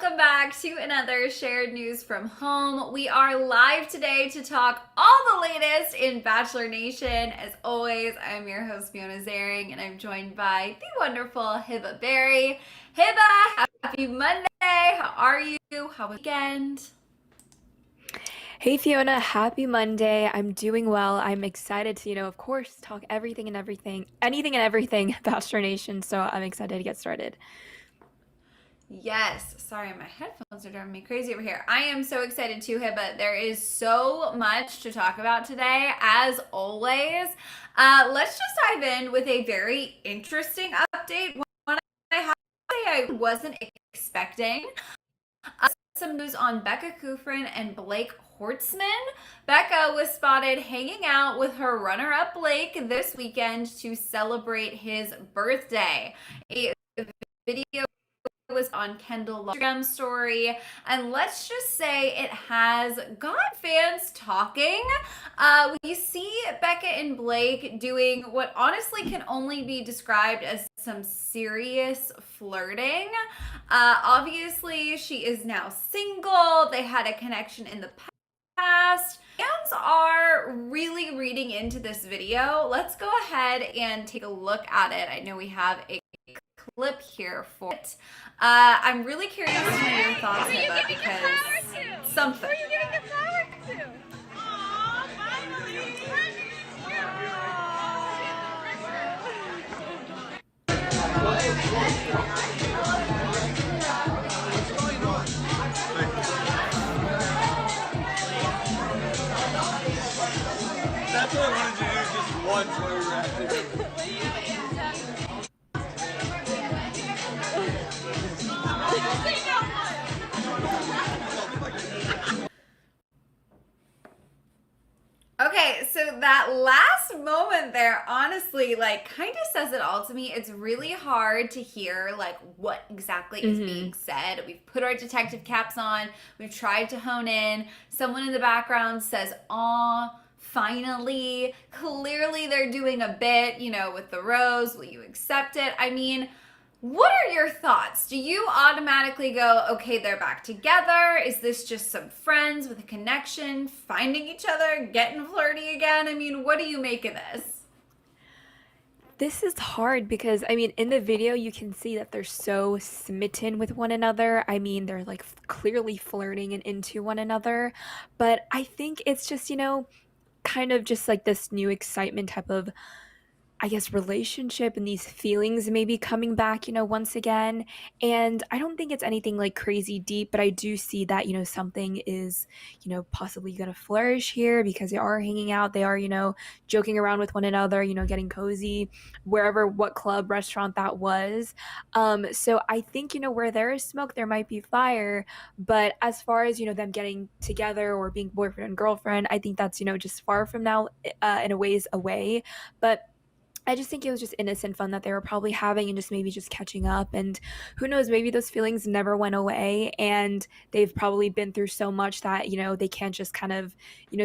welcome back to another shared news from home. We are live today to talk all the latest in Bachelor Nation. As always, I'm your host Fiona Zaring, and I'm joined by the wonderful Hiba Berry. Hiba, happy Monday. How are you? How was the weekend? Hey Fiona, happy Monday. I'm doing well. I'm excited to, of course, talk anything and everything Bachelor Nation. So I'm excited to get started. Yes, sorry, my headphones are driving me crazy over here. I am so excited too, Hiba. There is so much to talk about today, as always. Let's just dive in with a very interesting update. One I have to say I wasn't expecting. Some news on Becca Kufrin and Blake Horstmann. Becca was spotted hanging out with her runner-up Blake this weekend to celebrate his birthday. A video was on Kendall's Instagram story, and let's just say it has got fans talking. We see Becca and Blake doing what honestly can only be described as some serious flirting. Obviously, she is now single. They had a connection in the past. Fans are really reading into this video. Let's go ahead and take a look at it. I know we have a clip here for it. I'm really curious to know your thoughts, Hiba, because something. Who are you giving the flowers to? Aww, finally! That's what I wanted to do just once while we were at it. Okay, so that last moment there, honestly, kind of says it all to me. It's really hard to hear, what exactly is being said. We've put our detective caps on. We've tried to hone in. Someone in the background says, "Aw, finally." Clearly, they're doing a bit, with the rose. Will you accept it? I mean, what are your thoughts? Do you automatically go, okay, they're back together? Is this just some friends with a connection, finding each other, getting flirty again? I mean, what do you make of this? This is hard because, in the video, you can see that they're so smitten with one another. They're clearly flirting and into one another. But I think it's just, kind of just like this new excitement type of relationship and these feelings maybe coming back, once again. And I don't think it's anything crazy deep, but I do see that, something is, possibly going to flourish here because they are hanging out. They are, joking around with one another, getting cozy wherever, what club, restaurant that was. So I think, where there is smoke, there might be fire. But as far as, them getting together or being boyfriend and girlfriend, I think that's, just far from now, in a ways away. But I just think it was just innocent fun that they were probably having and just maybe just catching up. And who knows, maybe those feelings never went away and they've probably been through so much that, they can't just kind of,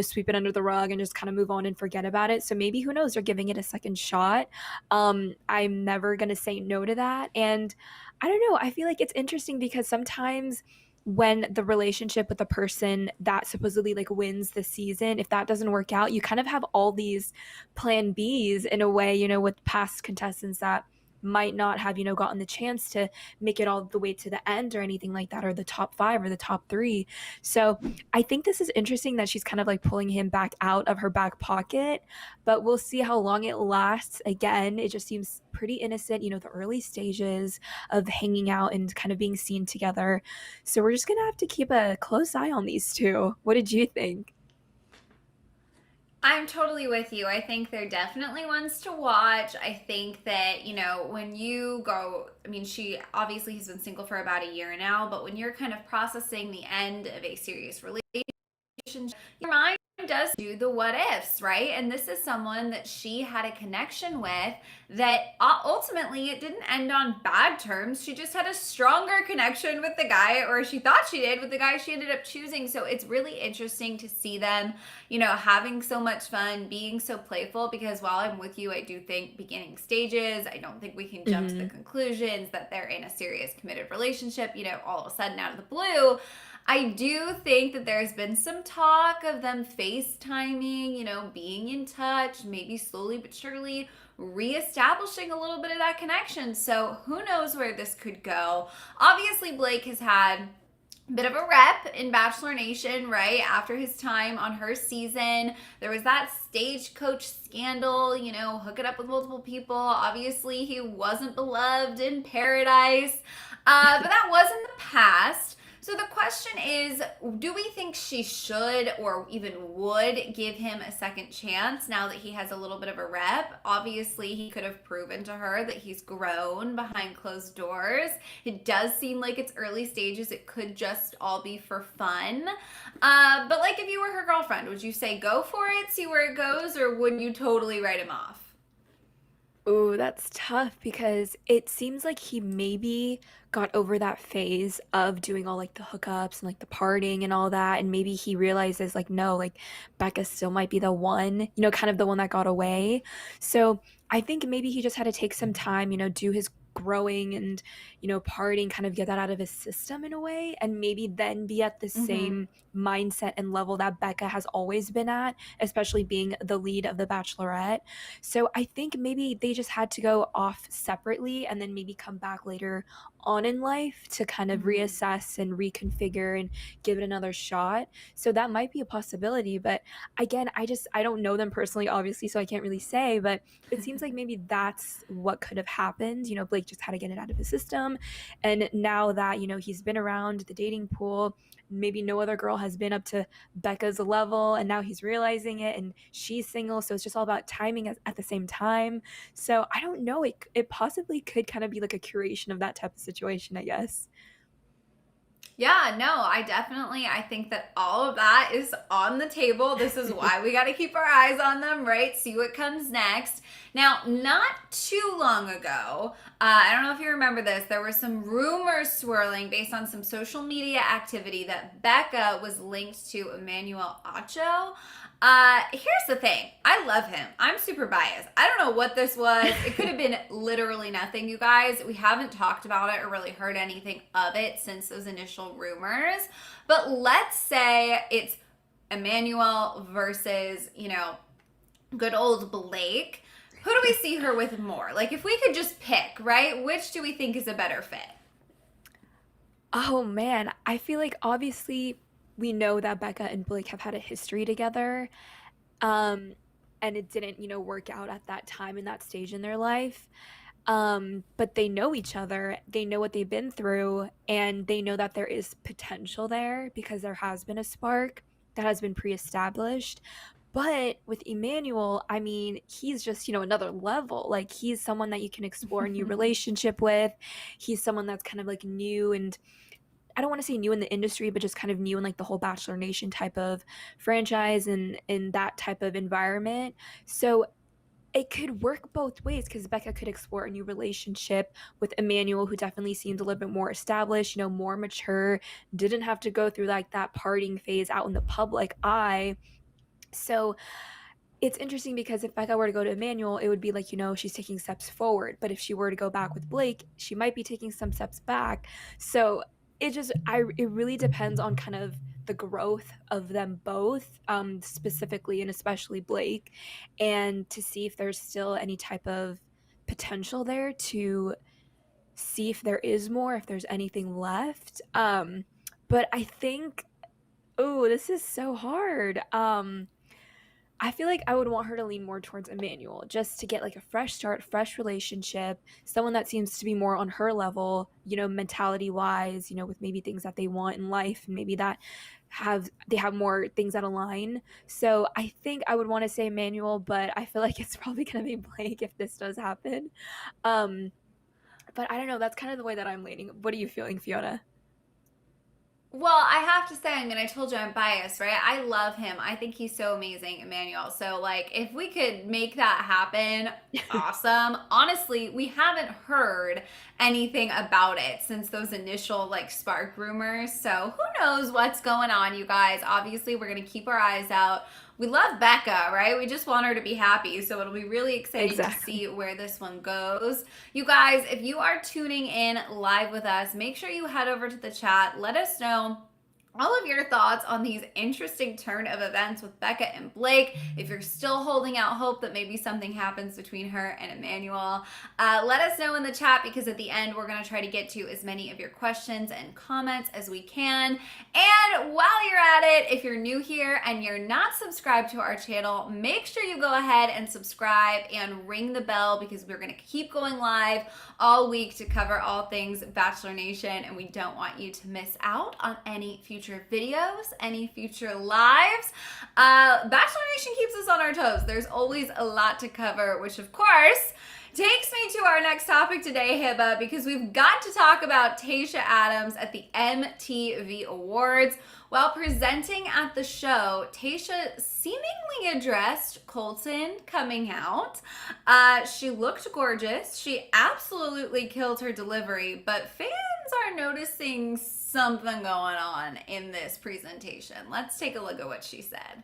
sweep it under the rug and just kind of move on and forget about it. So maybe, who knows, they're giving it a second shot. I'm never going to say no to that. And I don't know, I feel like it's interesting because sometimes when the relationship with the person that supposedly wins the season, if that doesn't work out, you kind of have all these plan Bs in a way, with past contestants that might not have, gotten the chance to make it all the way to the end or anything like that, or the top 5 or the top 3. So I think this is interesting that she's kind of pulling him back out of her back pocket, but we'll see how long it lasts. Again, it just seems pretty innocent, the early stages of hanging out and kind of being seen together. So we're just gonna have to keep a close eye on these two. What did you think? I'm totally with you. I think they're definitely ones to watch. I think that, when you go, she obviously has been single for about a year now, but when you're kind of processing the end of a serious relationship, your mind does do the what ifs, right? And this is someone that she had a connection with that ultimately it didn't end on bad terms. She just had a stronger connection with the guy, or she thought she did, with the guy she ended up choosing. So it's really interesting to see them, having so much fun, being so playful, because while I'm with you, I do think beginning stages, I don't think we can jump to the conclusions that they're in a serious committed relationship, all of a sudden out of the blue. I do think that there's been some talk of them FaceTiming, being in touch, maybe slowly but surely reestablishing a little bit of that connection. So who knows where this could go. Obviously, Blake has had a bit of a rep in Bachelor Nation, right? After his time on her season, there was that stagecoach scandal, hook it up with multiple people. Obviously, he wasn't beloved in paradise, but that was in the past. So the question is, do we think she should or even would give him a second chance now that he has a little bit of a rep? Obviously, he could have proven to her that he's grown behind closed doors. It does seem like it's early stages. It could just all be for fun. But like, if you were her girlfriend, would you say go for it, see where it goes, or would you totally write him off? Ooh, that's tough because it seems like he maybe got over that phase of doing all like the hookups and like the partying and all that. And maybe he realizes like, no, like Becca still might be the one, kind of the one that got away. So I think maybe he just had to take some time, do his growing and, partying, kind of get that out of his system in a way. And maybe then be at the same mindset and level that Becca has always been at, especially being the lead of the Bachelorette. So I think maybe they just had to go off separately and then maybe come back later on in life to kind of reassess and reconfigure and give it another shot. So that might be a possibility. But again, I don't know them personally, obviously, so I can't really say, but it seems like maybe that's what could have happened. Blake just had to get it out of his system. And now that, he's been around the dating pool, maybe no other girl has been up to Becca's level, and now he's realizing it and she's single. So it's just all about timing at the same time. So I don't know. It possibly could kind of be like a curation of that type of situation, I guess. Yeah, no, I think that all of that is on the table. This is why we got to keep our eyes on them, right? See what comes next. Now, not too long ago, I don't know if you remember this, there were some rumors swirling based on some social media activity that Becca was linked to Emmanuel Acho. Here's the thing. I love him. I'm super biased. I don't know what this was. It could have been literally nothing, you guys. We haven't talked about it or really heard anything of it since those initial rumors. But let's say it's Emmanuel versus, good old Blake. Who do we see her with more? Like, if we could just pick, right? Which do we think is a better fit? Oh man, I feel like obviously we know that Becca and Blake have had a history together. And it didn't, work out at that time in that stage in their life. But they know each other, they know what they've been through, and they know that there is potential there because there has been a spark that has been pre-established. But with Emmanuel, I mean, he's just, another level. Like, he's someone that you can explore a new relationship with. He's someone that's kind of like new, and I don't want to say new in the industry, but just kind of new in like the whole Bachelor Nation type of franchise and in that type of environment. So it could work both ways because Becca could explore a new relationship with Emmanuel, who definitely seemed a little bit more established, more mature, didn't have to go through like that partying phase out in the public eye. So it's interesting because if Becca were to go to Emmanuel, it would be like, she's taking steps forward. But if she were to go back with Blake, she might be taking some steps back. So it really depends on kind of the growth of them both, specifically and especially Blake, and to see if there's still any type of potential there to see if there is more, if there's anything left. But I think, oh, this is so hard. I feel like I would want her to lean more towards Emmanuel just to get like a fresh start, fresh relationship, someone that seems to be more on her level, mentality wise, with maybe things that they want in life and maybe that they have more things that align. So I think I would want to say Emmanuel, but I feel like it's probably going to be Blake if this does happen. But I don't know. That's kind of the way that I'm leaning. What are you feeling, Fiona? Well, I have to say, I mean, I told you I'm biased, right? I love him. I think he's so amazing, Emmanuel. So, like, if we could make that happen, awesome. Honestly, we haven't heard anything about it since those initial, like, spark rumors. So, who knows what's going on, you guys? Obviously, we're going to keep our eyes out. We love Becca, right? We just want her to be happy. So it'll be really exciting to see where this one goes. You guys, if you are tuning in live with us, make sure you head over to the chat. Let us know all of your thoughts on these interesting turn of events with Becca and Blake. If you're still holding out hope that maybe something happens between her and Emmanuel, let us know in the chat, because at the end we're going to try to get to as many of your questions and comments as we can. And while you're at it, if you're new here and you're not subscribed to our channel, make sure you go ahead and subscribe and ring the bell, because we're going to keep going live all week to cover all things Bachelor Nation, and we don't want you to miss out on any future videos, any future lives. Bachelor Nation keeps us on our toes. There's always a lot to cover, which of course takes me to our next topic today, Hiba, because we've got to talk about Tayshia Adams at the MTV Awards. While presenting at the show, Tayshia seemingly addressed Colton coming out. She looked gorgeous. She absolutely killed her delivery, but fans are noticing something going on in this presentation. Let's take a look at what she said.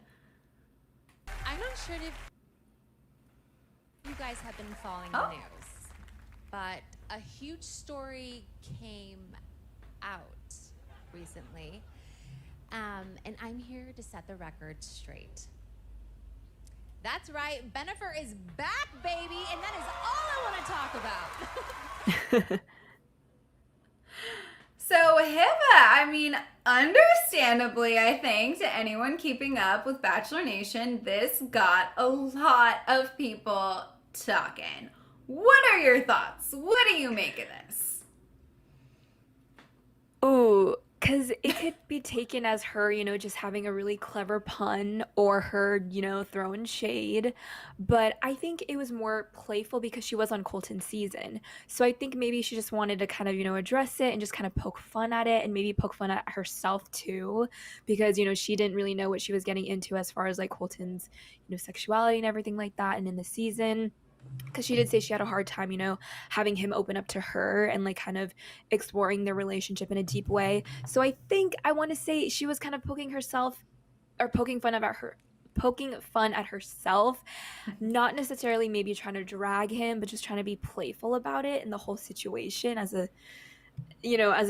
I'm not sure if you guys have been following the news, but a huge story came out recently, and I'm here to set the record straight. That's right, Bennifer is back, baby, and that is all I want to talk about. So, Hiba, I mean, understandably, I think, to anyone keeping up with Bachelor Nation, this got a lot of people talking. What are your thoughts? What do you make of this? Ooh, because it could be taken as her, just having a really clever pun, or her, throwing shade. But I think it was more playful because she was on Colton's season. So I think maybe she just wanted to kind of, address it and just kind of poke fun at it, and maybe poke fun at herself too, because, she didn't really know what she was getting into as far as like Colton's, sexuality and everything like that. And in the season, because she did say she had a hard time, having him open up to her and like kind of exploring their relationship in a deep way. So I think I want to say she was kind of poking fun at herself, not necessarily maybe trying to drag him, but just trying to be playful about it and the whole situation as a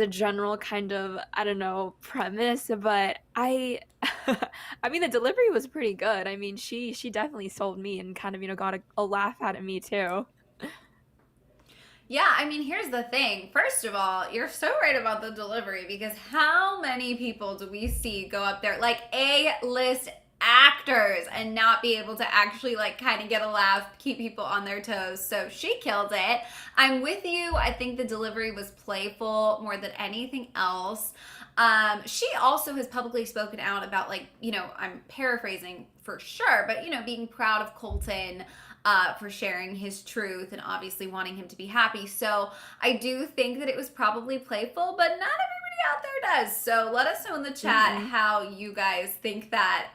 general kind of, I don't know, premise. But I mean, the delivery was pretty good. I mean, she definitely sold me and kind of, got a laugh out of me too. Yeah, I mean, here's the thing. First of all, you're so right about the delivery, because how many people do we see go up there, like A-list actors, and not be able to actually like kind of get a laugh, keep people on their toes? So she killed it. I'm with you. I think the delivery was playful more than anything else. She also has publicly spoken out about, like, I'm paraphrasing for sure, but being proud of Colton for sharing his truth and obviously wanting him to be happy. So I do think that it was probably playful, but not everybody out there does. So let us know in the chat how you guys think that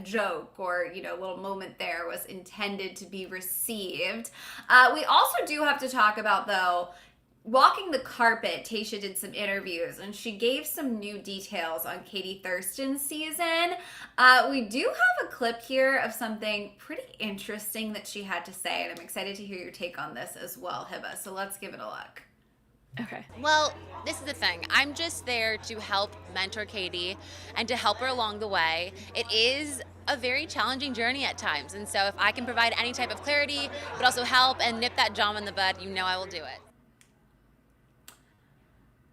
joke or, little moment there was intended to be received. We also do have to talk about, though, walking the carpet. Tayshia did some interviews and she gave some new details on Katie Thurston's season. We do have a clip here of something pretty interesting that she had to say, and I'm excited to hear your take on this as well, Hiba. So let's give it a look. Okay. Well, this is the thing. I'm just there to help mentor Katie and to help her along the way. It is a very challenging journey at times, and so if I can provide any type of clarity, but also help and nip that John in the bud, I will do it.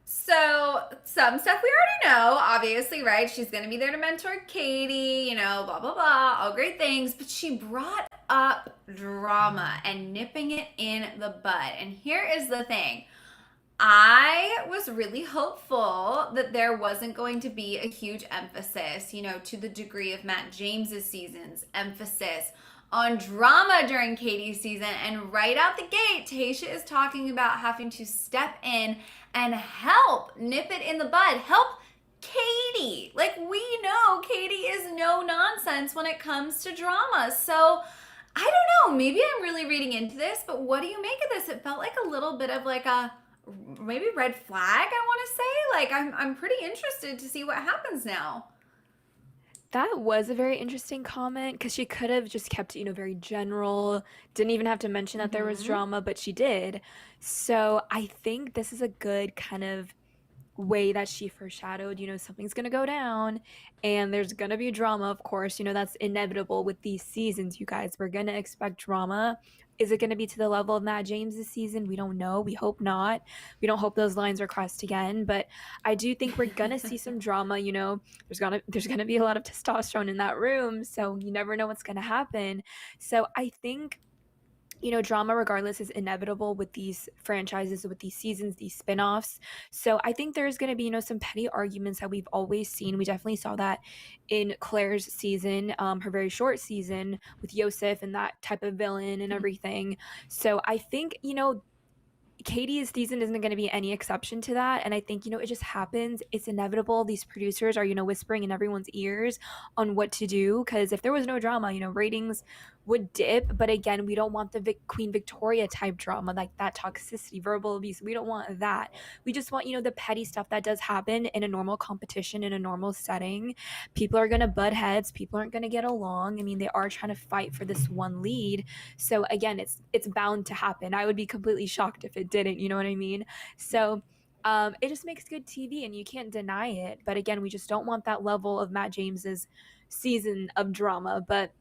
So some stuff we already know, obviously, right? She's going to be there to mentor Katie, blah, blah, blah, all great things. But she brought up drama and nipping it in the bud. And here is the thing. I was really hopeful that there wasn't going to be a huge emphasis, to the degree of Matt James's season's emphasis on drama during Katie's season. And right out the gate, Tayshia is talking about having to step in and help nip it in the bud, help Katie. Like, we know Katie is no nonsense when it comes to drama. So I don't know, maybe I'm really reading into this, but what do you make of this? It felt like a little bit of like a maybe red flag, I want to say. Like, I'm pretty interested to see what happens now. That was a very interesting comment because she could have just kept it, very general, didn't even have to mention that there was drama, but she did. So I think this is a good kind of way that she foreshadowed, something's going to go down and there's going to be drama, of course. That's inevitable with these seasons, you guys. We're going to expect drama. Is it going to be to the level of Matt James this season? We don't know. We hope not. We don't hope those lines are crossed again, but I do think we're going to see some drama. There's going to be a lot of testosterone in that room, so you never know what's going to happen. So I think drama regardless is inevitable with these franchises, with these seasons, these spin-offs. So I think there's going to be, some petty arguments that we've always seen. We definitely saw that in Claire's season, her very short season with Yosef and that type of villain and everything. So I think, Katie's season isn't going to be any exception to that. And I think, it just happens. It's inevitable. These producers are, whispering in everyone's ears on what to do. Because if there was no drama, ratings would dip. But again, we don't want the Queen Victoria type drama, like that toxicity, verbal abuse. We don't want that. We just want, the petty stuff that does happen in a normal competition, in a normal setting. People are going to butt heads. People aren't going to get along. I mean, they are trying to fight for this one lead. So again, it's bound to happen. I would be completely shocked if it didn't, you know what I mean? So it just makes good TV and you can't deny it. But again, we just don't want that level of Matt James's season of drama. But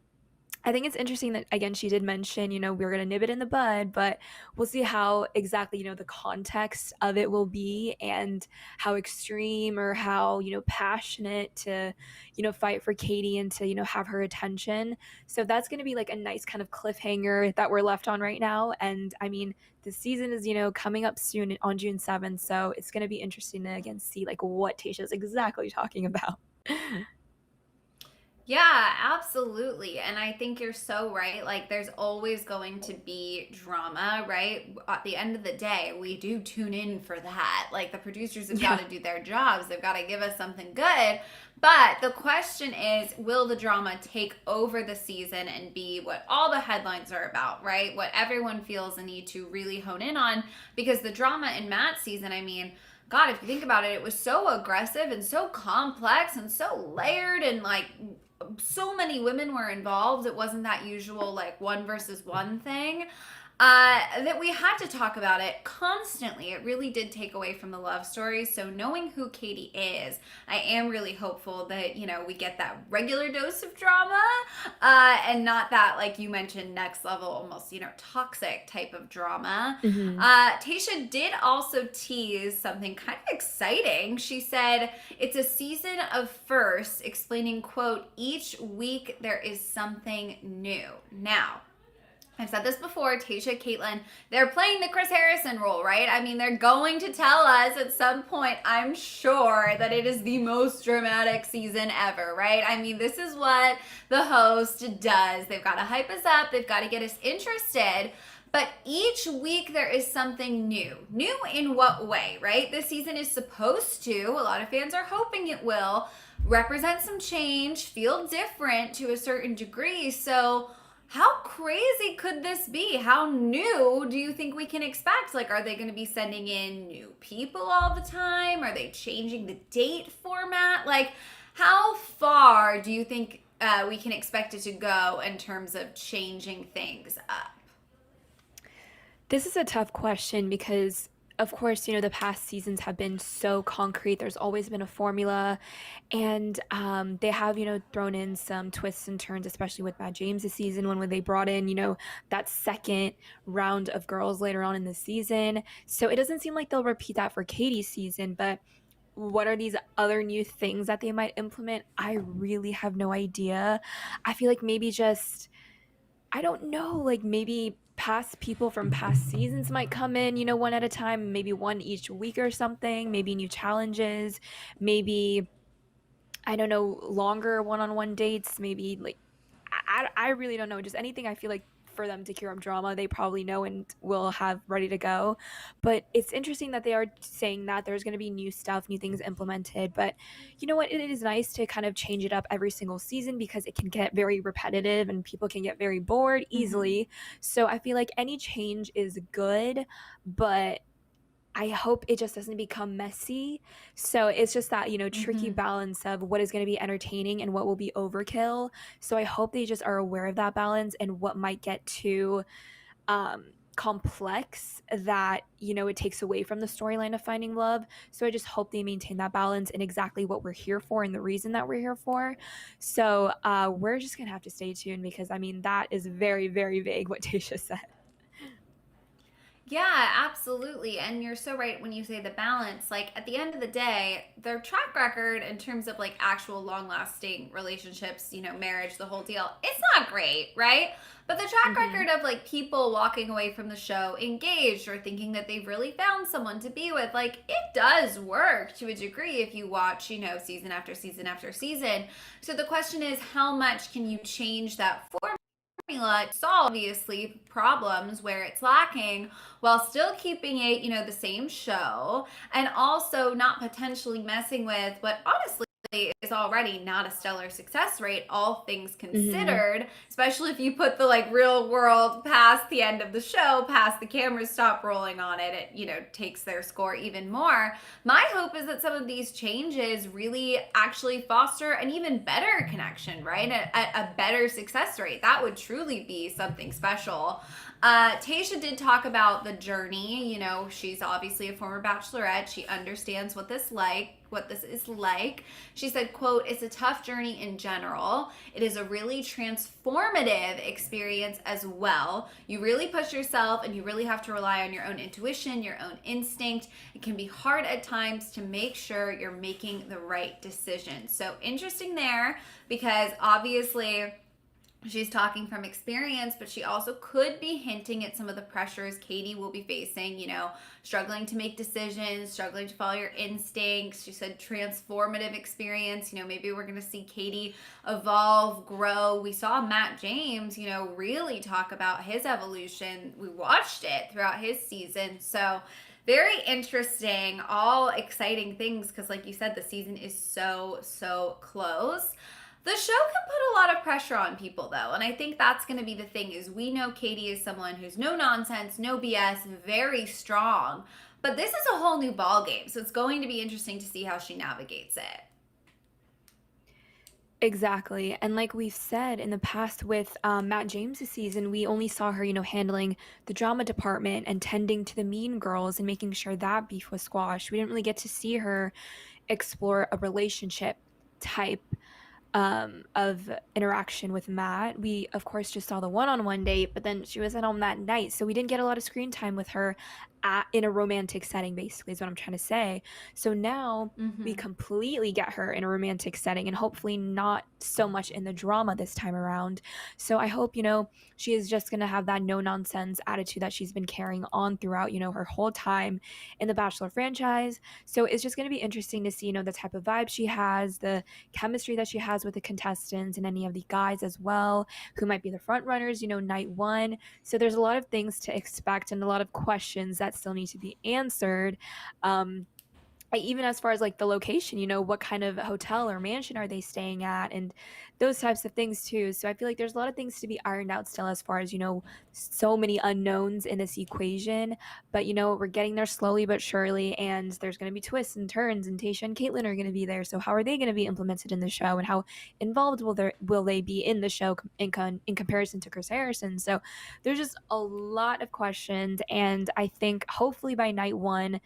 I think it's interesting that, again, she did mention, we're going to nib it in the bud, but we'll see how exactly, the context of it will be and how extreme or how, passionate to, fight for Katie and to, have her attention. So that's going to be like a nice kind of cliffhanger that we're left on right now. And I mean, the season is, coming up soon on June 7th. So it's going to be interesting to, again, see like what Tayshia is exactly talking about. Yeah, absolutely. And I think you're so right. Like, there's always going to be drama, right? At the end of the day, we do tune in for that. Like, the producers have got to do their jobs, they've got to give us something good. But the question is, will the drama take over the season and be what all the headlines are about, right? What everyone feels the need to really hone in on? Because the drama in Matt's season, I mean, God, if you think about it, it was so aggressive and so complex and so layered and like so many women were involved. It wasn't that usual like one versus one thing. That we had to talk about it constantly. It really did take away from the love story. So knowing who Katie is, I am really hopeful that, we get that regular dose of drama and not that, like you mentioned, next level, almost, toxic type of drama. Tayshia did also tease something kind of exciting. She said, it's a season of firsts, explaining, quote, each week there is something new. Now, I've said this before, Tayshia, Caitlyn, they're playing the Chris Harrison role, right? I mean, they're going to tell us at some point, I'm sure, that it is the most dramatic season ever, right? I mean, this is what the host does. They've got to hype us up. They've got to get us interested. But each week there is something new. New in what way, right? This season is supposed to, a lot of fans are hoping it will, represent some change, feel different to a certain degree. So how crazy could this be? How new do you think we can expect? Like, are they going to be sending in new people all the time? Are they changing the date format? Like, how far do you think we can expect it to go in terms of changing things up? This is a tough question because, of course, the past seasons have been so concrete. There's always been a formula, and they have, thrown in some twists and turns, especially with Matt James' season when they brought in, that second round of girls later on in the season. So it doesn't seem like they'll repeat that for Katie's season, but what are these other new things that they might implement? I really have no idea. I feel like maybe just, I don't know, like maybe past people from past seasons might come in, one at a time, maybe one each week or something, maybe new challenges, maybe, I don't know, longer one-on-one dates, maybe like, I really don't know, just anything I feel like for them to cure up drama. They probably know and will have ready to go. But it's interesting that they are saying that there's going to be new stuff, new things implemented. But you know what? It is nice to kind of change it up every single season because it can get very repetitive and people can get very bored easily. So I feel like any change is good, but I hope it just doesn't become messy. So it's just that, tricky balance of what is going to be entertaining and what will be overkill. So I hope they just are aware of that balance and what might get too complex that, it takes away from the storyline of finding love. So I just hope they maintain that balance and exactly what we're here for and the reason that we're here for. So we're just going to have to stay tuned because, that is very, very vague what Tayshia said. Yeah, absolutely. And you're so right when you say the balance. Like, at the end of the day, their track record in terms of like actual long lasting relationships, marriage, the whole deal, it's not great, right? But the track record of like people walking away from the show engaged or thinking that they've really found someone to be with, like, it does work to a degree if you watch, season after season after season. So the question is, how much can you change that formula to solve obviously problems where it's lacking while still keeping it, the same show and also not potentially messing with what honestly is already not a stellar success rate, all things considered, especially if you put the like real world past the end of the show, past the cameras stop rolling on it, takes their score even more. My hope is that some of these changes really actually foster an even better connection, right? A better success rate. That would truly be something special. Tayshia did talk about the journey. She's obviously a former bachelorette. She understands what this is like. She said, quote, "It's a tough journey in general. It is a really transformative experience as well. You really push yourself and you really have to rely on your own intuition, your own instinct. It can be hard at times to make sure you're making the right decision." So interesting there because obviously she's talking from experience, but she also could be hinting at some of the pressures Katie will be facing, struggling to make decisions, struggling to follow your instincts. She said transformative experience. Maybe we're going to see Katie evolve, grow. We saw Matt James, really talk about his evolution. We watched it throughout his season. So very interesting, all exciting things because like you said, the season is so close. The show can put a lot of pressure on people though, and I think that's going to be the thing is we know Katie is someone who's no nonsense, no BS, very strong, but this is a whole new ball game, so it's going to be interesting to see how she navigates it. Exactly. And like we've said in the past with Matt James' season, we only saw her, handling the drama department and tending to the mean girls and making sure that beef was squashed. We didn't really get to see her explore a relationship type of interaction with Matt. We, of course, just saw the one-on-one date, but then she wasn't on that night, so we didn't get a lot of screen time with her in a romantic setting, basically, is what I'm trying to say. So now we completely get her in a romantic setting and hopefully not so much in the drama this time around. So I hope, she is just going to have that no-nonsense attitude that she's been carrying on throughout, her whole time in the Bachelor franchise. So it's just going to be interesting to see, the type of vibe she has, the chemistry that she has with the contestants and any of the guys as well, who might be the front runners, night one. So there's a lot of things to expect and a lot of questions that still need to be answered. Even as far as like the location, what kind of hotel or mansion are they staying at and those types of things too. So I feel like there's a lot of things to be ironed out still as far as, so many unknowns in this equation, but we're getting there slowly but surely, and there's going to be twists and turns, and Tayshia and Caitlin are going to be there. So how are they going to be implemented in the show, and how involved will they be in the show in comparison to Chris Harrison? So there's just a lot of questions, and I think hopefully by night one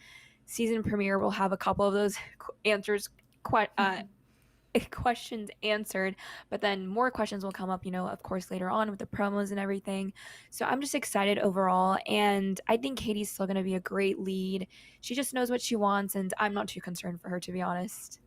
season premiere we'll have a couple of those questions answered, but then more questions will come up, of course, later on with the promos and everything. So I'm just excited overall, and I think Katie's still going to be a great lead. She just knows what she wants, and I'm not too concerned for her, to be honest.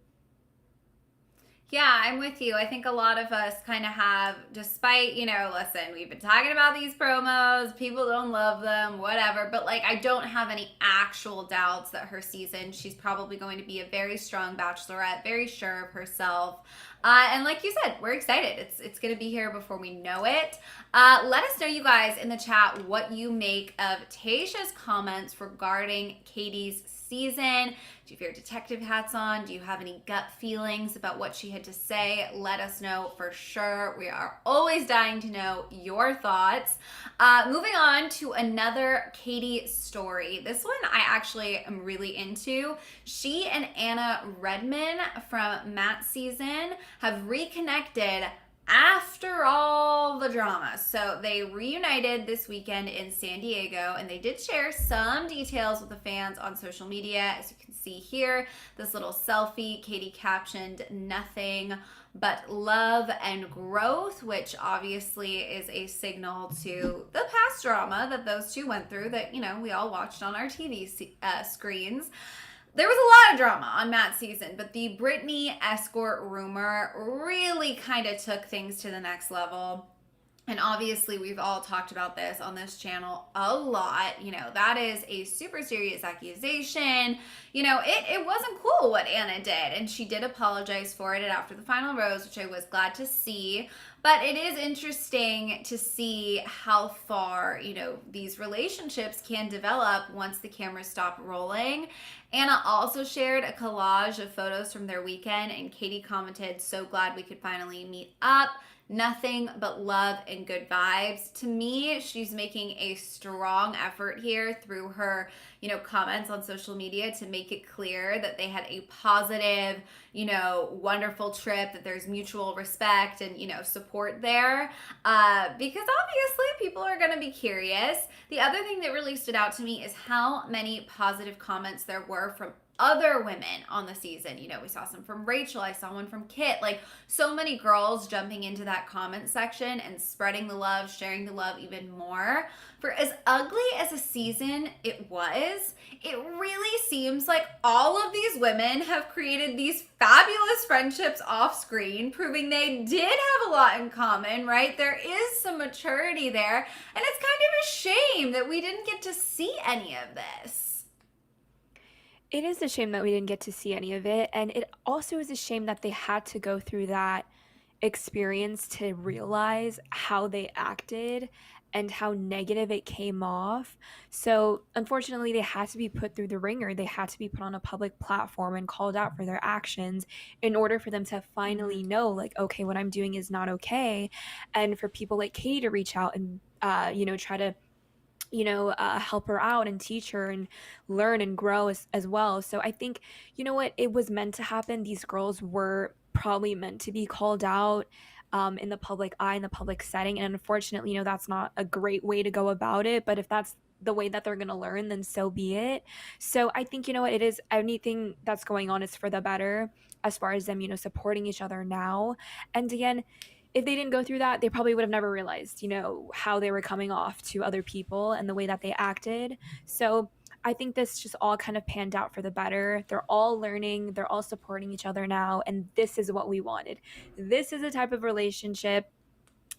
Yeah, I'm with you. I think a lot of us kind of have, despite, listen, we've been talking about these promos, people don't love them, whatever, but like I don't have any actual doubts that her season, she's probably going to be a very strong bachelorette, very sure of herself. And like you said, we're excited. It's going to be here before we know it. Let us know, you guys, in the chat what you make of Tayshia's comments regarding Katie's season. Do you have your detective hats on? Do you have any gut feelings about what she had to say? Let us know for sure. We are always dying to know your thoughts. Moving on to another Katie story. This one I actually am really into. She and Anna Redman from Matt's season have reconnected after all the drama. So they reunited this weekend in San Diego, and they did share some details with the fans on social media. As you can see here, this little selfie, Katie captioned, "Nothing but love and growth," which obviously is a signal to the past drama that those two went through that, you know, we all watched on our TV screens. There was a lot of drama on Matt's season, but the Brittany escort rumor really kind of took things to the next level. And obviously, we've all talked about this on this channel a lot. You know, that is a super serious accusation. You know, it wasn't cool what Anna did, and she did apologize for it after the final rose, which I was glad to see. But it is interesting to see how far, you know, these relationships can develop once the cameras stop rolling. Anna also shared a collage of photos from their weekend, and Katie commented, "So glad we could finally meet up. Nothing but love and good vibes." To me, she's making a strong effort here through her, you know, comments on social media to make it clear that they had a positive, you know, wonderful trip, that there's mutual respect and, you know, support there. Because obviously people are going to be curious. The other thing that really stood out to me is how many positive comments there were from other women on the season. You know, we saw some from Rachel, I saw one from Kit, like so many girls jumping into that comment section and spreading the love, sharing the love even more. For as ugly as a season it was, it really seems like all of these women have created these fabulous friendships off screen, proving they did have a lot in common, right? There is some maturity there, and it's kind of a shame that we didn't get to see any of this. It is a shame that we didn't get to see any of it, and it also is a shame that they had to go through that experience to realize how they acted and how negative it came off. So, unfortunately, they had to be put through the ringer. They had to be put on a public platform and called out for their actions in order for them to finally know, like, okay, what I'm doing is not okay. And for people like Katie to reach out and, you know, try to help her out and teach her and learn and grow as well. So I think, you know what, it was meant to happen. These girls were probably meant to be called out in the public eye, in the public setting. And unfortunately, you know, that's not a great way to go about it. But if that's the way that they're going to learn, then so be it. So I think, you know what, it is, anything that's going on is for the better as far as them, you know, supporting each other now. And again, if they didn't go through that, they probably would have never realized, you know, how they were coming off to other people and the way that they acted. So I think this just all kind of panned out for the better. They're all learning, they're all supporting each other now, and this is what we wanted. This is the type of relationship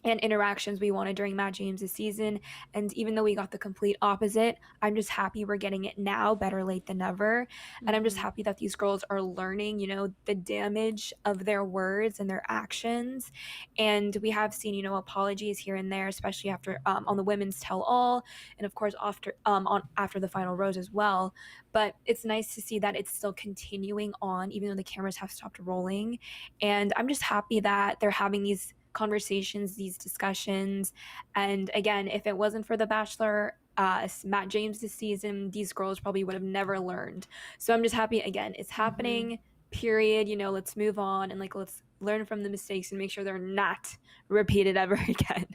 and interactions we wanted during Matt James' season. And even though we got the complete opposite, I'm just happy we're getting it now, better late than never. And I'm just happy that these girls are learning, you know, the damage of their words and their actions. And we have seen, you know, apologies here and there, especially after on the women's tell all, and of course after the final rose as well. But it's nice to see that it's still continuing on, even though the cameras have stopped rolling. And I'm just happy that they're having these conversations, these discussions. And again, if it wasn't for the Bachelor, Matt James this season, these girls probably would have never learned. So I'm just happy, again, it's happening, period. You know, let's move on and, like, let's learn from the mistakes and make sure they're not repeated ever again.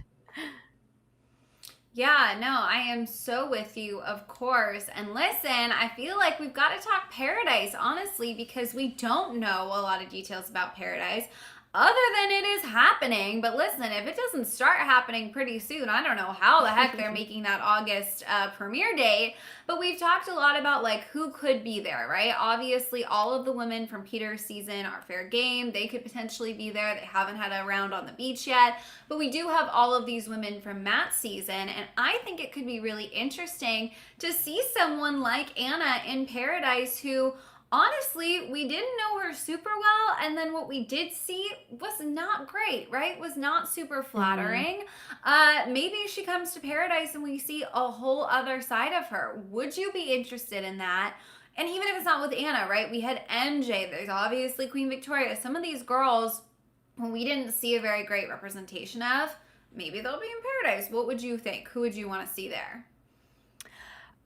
Yeah, no, I am so with you, of course. And listen, I feel like we've got to talk Paradise, honestly, because we don't know a lot of details about Paradise other than it is happening. But listen, if it doesn't start happening pretty soon, I don't know how the heck they're making that August premiere date. But we've talked a lot about, like, who could be there, right? Obviously, all of the women from Peter's season are fair game. They could potentially be there. They haven't had a round on the beach yet. But we do have all of these women from Matt's season. And I think it could be really interesting to see someone like Anna in Paradise who honestly, we didn't know her super well, and then what we did see was not great, right? Was not super flattering. Maybe she comes to Paradise and we see a whole other side of her. Would you be interested in that? And even if it's not with Anna, right? We had MJ, there's obviously Queen Victoria. Some of these girls we didn't see a very great representation of. Maybe they'll be in Paradise. What would you think? Who would you want to see there?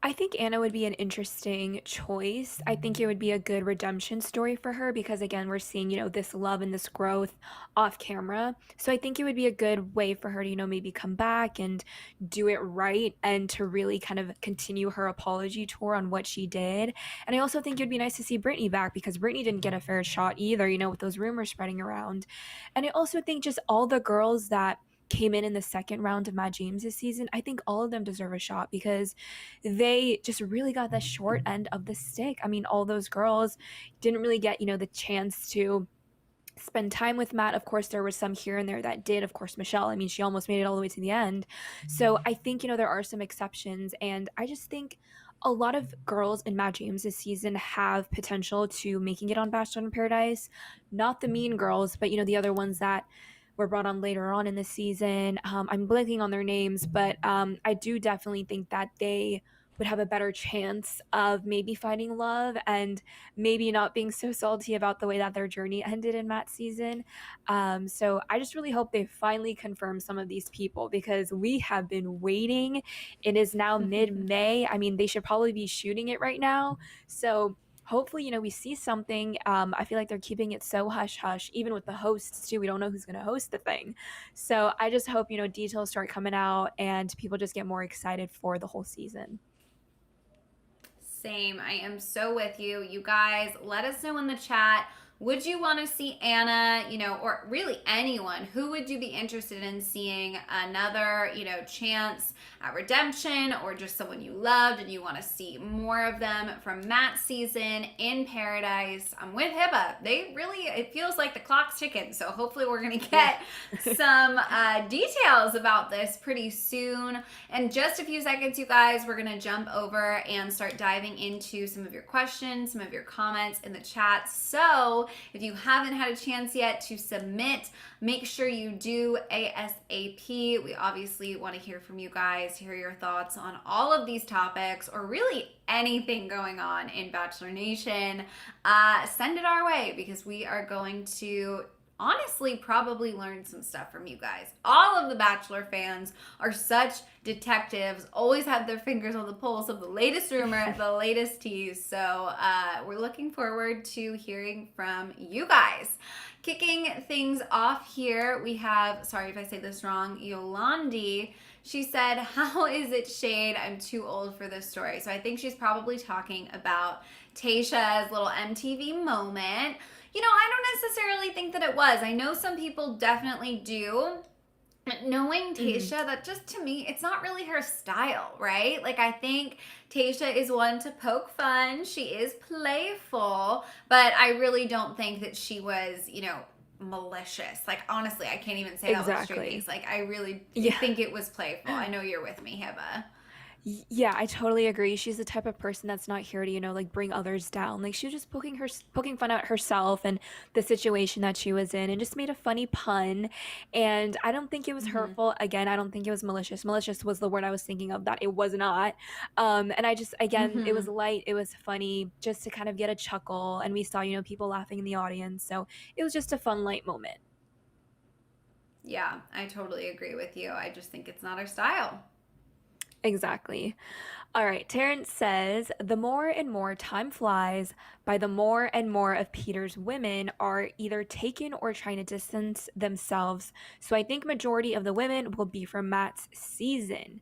I think Anna would be an interesting choice. I think it would be a good redemption story for her because, again, we're seeing, this love and this growth off camera. So I think it would be a good way for her to, maybe come back and do it right and to really kind of continue her apology tour on what she did. And I also think it'd be nice to see Brittany back because Brittany didn't get a fair shot either, with those rumors spreading around. And I also think just all the girls that came in the second round of Matt James this season, I think all of them deserve a shot because they just really got the short end of the stick. I mean, all those girls didn't really get, the chance to spend time with Matt. Of course, there was some here and there that did. Of course, Michelle, I mean, she almost made it all the way to the end. So I think, there are some exceptions. And I just think a lot of girls in Matt James this season have potential to making it on Bachelor in Paradise. Not the mean girls, but, the other ones that were brought on later on in the season. I'm blanking on their names, but I do definitely think that they would have a better chance of maybe finding love and maybe not being so salty about the way that their journey ended in Matt's season. So I just really hope they finally confirm some of these people because we have been waiting. It is now mid-May. I mean, they should probably be shooting it right now. So hopefully, we see something. I feel like they're keeping it so hush-hush, even with the hosts, too. We don't know who's going to host the thing. So I just hope, details start coming out and people just get more excited for the whole season. Same. I am so with you. You guys, let us know in the chat. Would you want to see Anna, or really anyone? Who would you be interested in seeing another, chance at redemption or just someone you loved and you want to see more of them from Matt's season in Paradise? I'm with Hibba. It feels like the clock's ticking. So hopefully we're going to get some details about this pretty soon. In just a few seconds, you guys, we're going to jump over and start diving into some of your questions, some of your comments in the chat. So if you haven't had a chance yet to submit, make sure you do ASAP. We obviously want to hear from you guys, hear your thoughts on all of these topics or really anything going on in Bachelor Nation. Send it our way because we are going to honestly probably learn some stuff from you guys. All of the Bachelor fans are such detectives, always have their fingers on the pulse of the latest rumor, the latest tease. So we're looking forward to hearing from you guys. Kicking things off here, we have, sorry if I say this wrong, Yolandi. She said, how is it shade? I'm too old for this story. So I think she's probably talking about Tayshia's little MTV moment. I don't necessarily think that it was. I know some people definitely do. Knowing Tayshia, that just to me, it's not really her style, right? Like, I think Tayshia is one to poke fun. She is playful, but I really don't think that she was, malicious. Like, honestly, I can't even say that with a straight face. Like, I really think it was playful. I know you're with me, Hiba. Yeah, I totally agree. She's the type of person that's not here to, bring others down. Like she was just poking fun at herself and the situation that she was in and just made a funny pun. And I don't think it was hurtful. Again, I don't think it was malicious. Malicious was the word I was thinking of, that it was not. And I just, again, it was light. It was funny just to kind of get a chuckle. And we saw, people laughing in the audience. So it was just a fun, light moment. Yeah, I totally agree with you. I just think it's not her style. Exactly. All right. Terrence says, the more and more time flies by the more and more of Peter's women are either taken or trying to distance themselves. So I think majority of the women will be from Matt's season.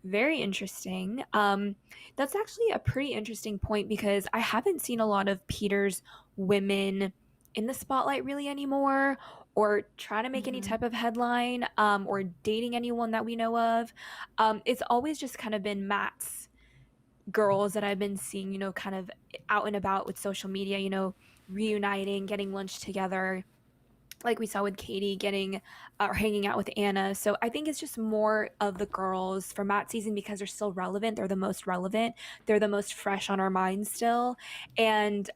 Very interesting. That's actually a pretty interesting point because I haven't seen a lot of Peter's women in the spotlight really anymore or trying to make any type of headline or dating anyone that we know of. It's always just kind of been Matt's girls that I've been seeing, kind of out and about with social media, reuniting, getting lunch together. like we saw with Katie getting or hanging out with Anna. So I think it's just more of the girls for Matt's season because they're still relevant. They're the most relevant. They're the most fresh on our minds still. And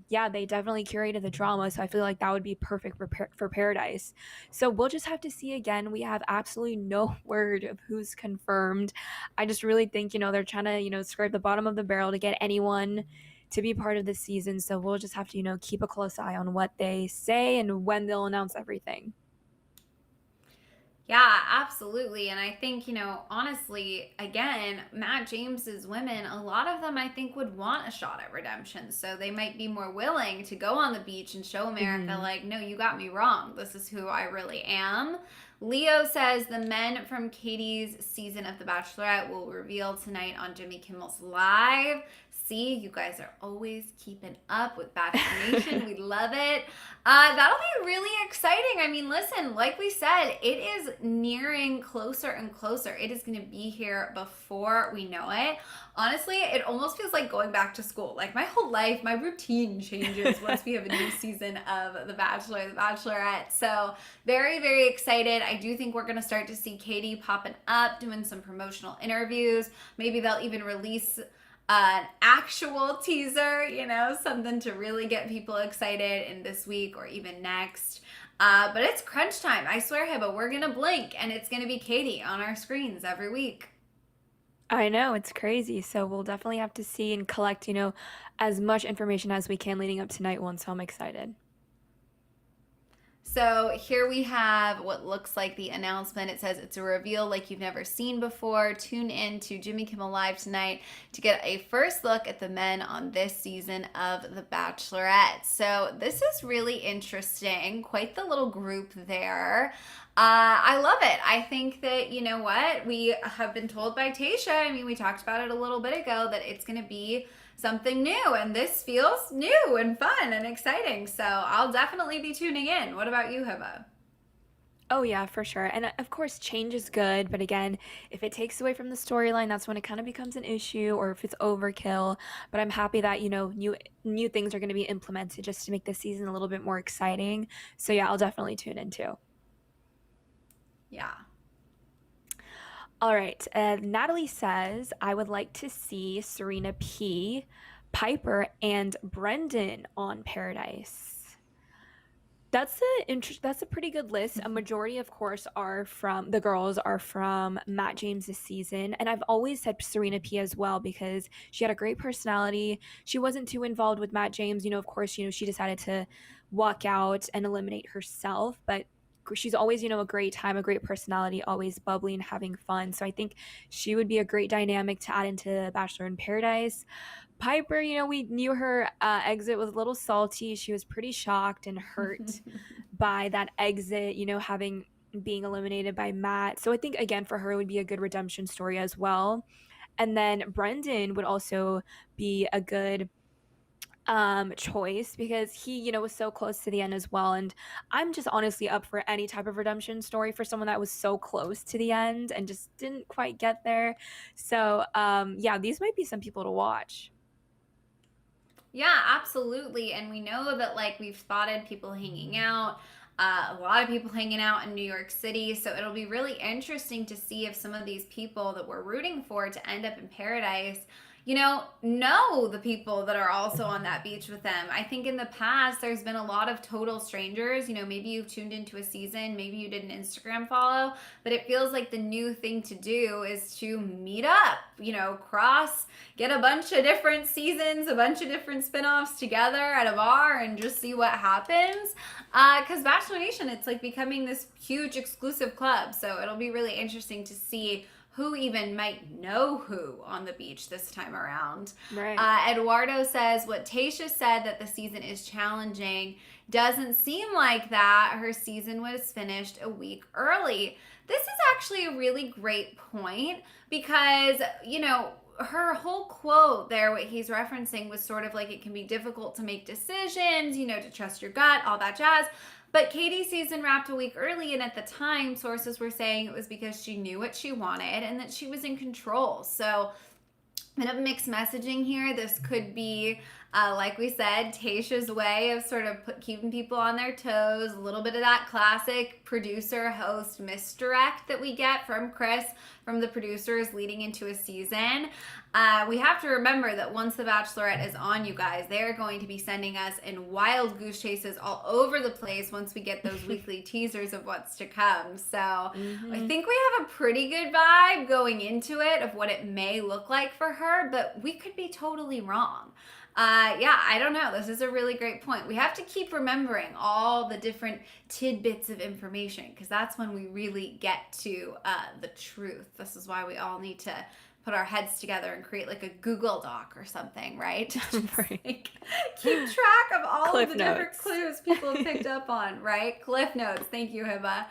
yeah, they definitely curated the drama. So I feel like that would be perfect for Paradise. So we'll just have to see again. We have absolutely no word of who's confirmed. I just really think, they're trying to, scrape the bottom of the barrel to get anyone to be part of the season. So we'll just have to, keep a close eye on what they say and when they'll announce everything. Yeah, absolutely. And I think, honestly, again, Matt James's women, a lot of them I think would want a shot at redemption. So they might be more willing to go on the beach and show America, like, no, you got me wrong. This is who I really am. Leo says the men from Katie's season of The Bachelorette will reveal tonight on Jimmy Kimmel's Live. See, you guys are always keeping up with Bachelor Nation. We love it. That'll be really exciting. I mean, listen, like we said, it is nearing closer and closer. It is going to be here before we know it. Honestly, it almost feels like going back to school. Like my whole life, my routine changes once we have a new season of The Bachelor, The Bachelorette. So very, very excited. I do think we're going to start to see Katie popping up, doing some promotional interviews. Maybe they'll even release an actual teaser, something to really get people excited in this week or even next. But it's crunch time. I swear, Hibba, we're going to blink and it's going to be Katie on our screens every week. I know, it's crazy. So we'll definitely have to see and collect, as much information as we can leading up to night one. So I'm excited. So here we have what looks like the announcement. It says it's a reveal like you've never seen before. Tune in to Jimmy Kimmel Live tonight to get a first look at the men on this season of The Bachelorette. So this is really interesting. Quite the little group there. I love it. I think that, you know what? We have been told by Tayshia, I mean, we talked about it a little bit ago, that it's going to be something new, and this feels new and fun and exciting. So I'll definitely be tuning in. What about you, Hibba? Oh yeah, for sure. And of course, change is good, but again, if it takes away from the storyline, that's when it kind of becomes an issue, or if it's overkill. But I'm happy that, new things are going to be implemented just to make this season a little bit more exciting. So yeah, I'll definitely tune in too. Yeah. All right. Natalie says, I would like to see Serena P, Piper, and Brendan on Paradise. That's a pretty good list. A majority, of course, the girls are from Matt James's season. And I've always said Serena P as well because she had a great personality. She wasn't too involved with Matt James. Of course, she decided to walk out and eliminate herself. But she's always, a great time, a great personality, always bubbly and having fun. So I think she would be a great dynamic to add into Bachelor in Paradise. Piper, we knew her exit was a little salty. She was pretty shocked and hurt by that exit, being eliminated by Matt. So I think, again, for her, it would be a good redemption story as well. And then Brendan would also be a good choice because he was so close to the end as well, and I'm just honestly up for any type of redemption story for someone that was so close to the end and just didn't quite get there. So yeah, these might be some people to watch. Yeah, absolutely. And we know that we've spotted people hanging out, a lot of people hanging out in New York City. So it'll be really interesting to see if some of these people that we're rooting for to end up in Paradise, know the people that are also on that beach with them. I think in the past, there's been a lot of total strangers. Maybe you've tuned into a season, maybe you did an Instagram follow, but it feels like the new thing to do is to meet up, get a bunch of different seasons, a bunch of different spinoffs together at a bar and just see what happens. Because Bachelor Nation, it's becoming this huge exclusive club. So it'll be really interesting to see who even might know who on the beach this time around. Right. Eduardo says, what Tayshia said, that the season is challenging, doesn't seem like that. Her season was finished a week early. This is actually a really great point because, her whole quote there, what he's referencing was sort of it can be difficult to make decisions, to trust your gut, all that jazz. But Katie's season wrapped a week early, and at the time, sources were saying it was because she knew what she wanted and that she was in control. So, a bit of mixed messaging here. This could be Like we said, Tayshia's way of sort of keeping people on their toes, a little bit of that classic producer-host misdirect that we get from Chris, from the producers leading into a season. We have to remember that once The Bachelorette is on, you guys, they're going to be sending us in wild goose chases all over the place once we get those weekly teasers of what's to come. So I think we have a pretty good vibe going into it of what it may look like for her, but we could be totally wrong. Yeah, I don't know. This is a really great point. We have to keep remembering all the different tidbits of information, because that's when we really get to the truth. This is why we all need to put our heads together and create like a Google Doc or something, right? Right. Like, keep track of all Cliff of the different notes. clues people have picked up on, right? Cliff notes. Thank you, Hiba.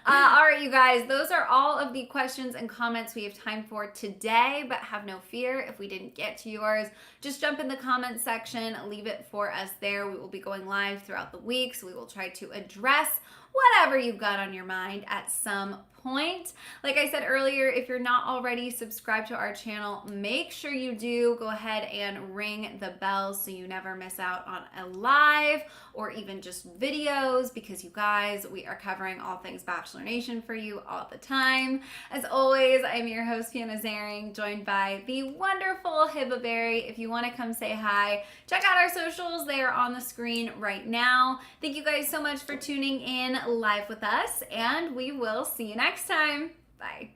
All right, you guys, those are all of the questions and comments we have time for today, but have no fear if we didn't get to yours. Just jump in the comment section, leave it for us there. We will be going live throughout the week, so we will try to address whatever you've got on your mind at some point. Like I said earlier, if you're not already subscribed to our channel, make sure you do. Go ahead and ring the bell so you never miss out on a live or even just videos, because you guys, we are covering all things Bachelor Nation for you all the time. As always, I'm your host, Fiona Zaring, joined by the wonderful Hiba Berry. If you want to come say hi, check out our socials. They are on the screen right now. Thank you guys so much for tuning in live with us, and we will see you next time. Bye.